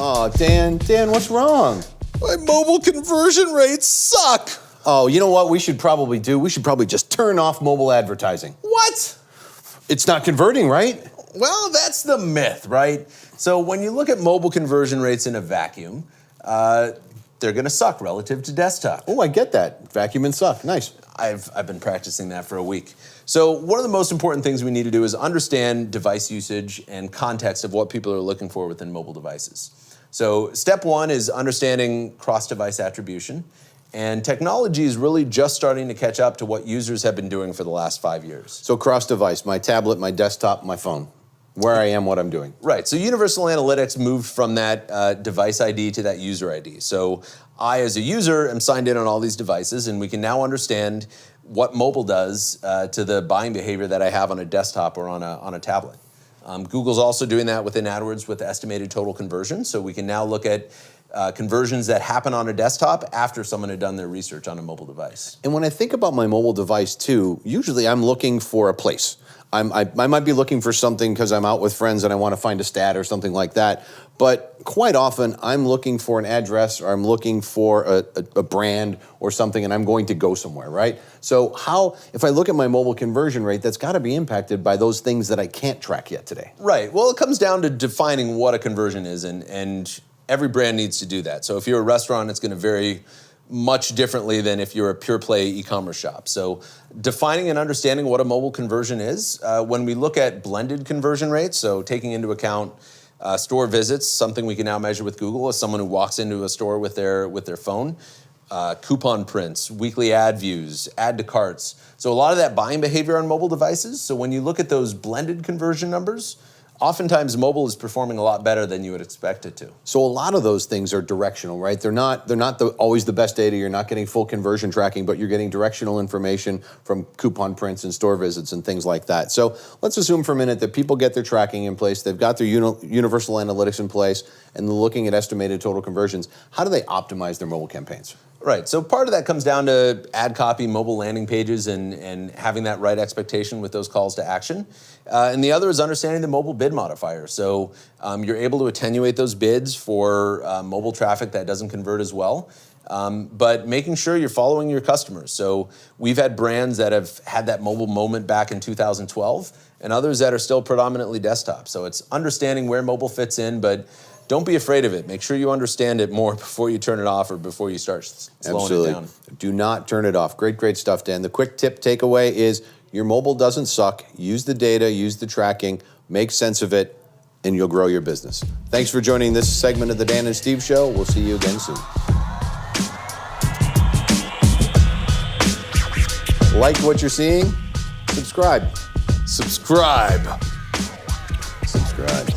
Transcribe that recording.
Oh, Dan, what's wrong? My mobile conversion rates suck. Oh, you know what we should probably do? We should probably just turn off mobile advertising. What? It's not converting, right? Well, that's the myth, right? So when you look at mobile conversion rates in a vacuum, they're gonna suck relative to desktop. Oh, I get that. Vacuum and suck, nice. I've been practicing that for a week. So one of the most important things we need to do is understand device usage and context of what people are looking for within mobile devices. So step one is understanding cross-device attribution. And technology is really just starting to catch up to what users have been doing for the last 5 years. So cross-device, my tablet, my desktop, my phone. Where I am, what I'm doing. Right, so Universal Analytics moved from that device ID to that user ID. So I, as a user, am signed in on all these devices, and we can now understand what mobile does to the buying behavior that I have on a desktop or on a tablet. Google's also doing that within AdWords with estimated total conversion, so we can now look at conversions that happen on a desktop after someone had done their research on a mobile device. And when I think about my mobile device too, usually I'm looking for a place. I might be looking for something because I'm out with friends and I want to find a stat or something like that. But quite often I'm looking for an address or I'm looking for a brand or something and I'm going to go somewhere, right? So if I look at my mobile conversion rate, that's got to be impacted by those things that I can't track yet today. Right, well, it comes down to defining what a conversion is, and every brand needs to do that. So if you're a restaurant, it's going to vary much differently than if you're a pure play e-commerce shop. So defining and understanding what a mobile conversion is, when we look at blended conversion rates, so taking into account store visits, something we can now measure with Google as someone who walks into a store with their phone, coupon prints, weekly ad views, add to carts. So a lot of that buying behavior on mobile devices. So when you look at those blended conversion numbers, oftentimes mobile is performing a lot better than you would expect it to. So a lot of those things are directional, right? They're not always the best data. You're not getting full conversion tracking, but you're getting directional information from coupon prints and store visits and things like that. So let's assume for a minute that people get their tracking in place, they've got their universal analytics in place, and they're looking at estimated total conversions. How do they optimize their mobile campaigns? Right, so part of that comes down to ad copy, mobile landing pages, and having that right expectation with those calls to action. And the other is understanding the mobile bid modifier. So you're able to attenuate those bids for mobile traffic that doesn't convert as well, but making sure you're following your customers. So we've had brands that have had that mobile moment back in 2012, and others that are still predominantly desktop. So it's understanding where mobile fits in, but don't be afraid of it. Make sure you understand it more before you turn it off or before you start slowing it down. Do not turn it off. Great stuff, Dan. The quick tip takeaway is your mobile doesn't suck. Use the data, use the tracking, make sense of it, and you'll grow your business. Thanks for joining this segment of the Dan and Steve Show. We'll see you again soon. Like what you're seeing? Subscribe. Subscribe. Subscribe.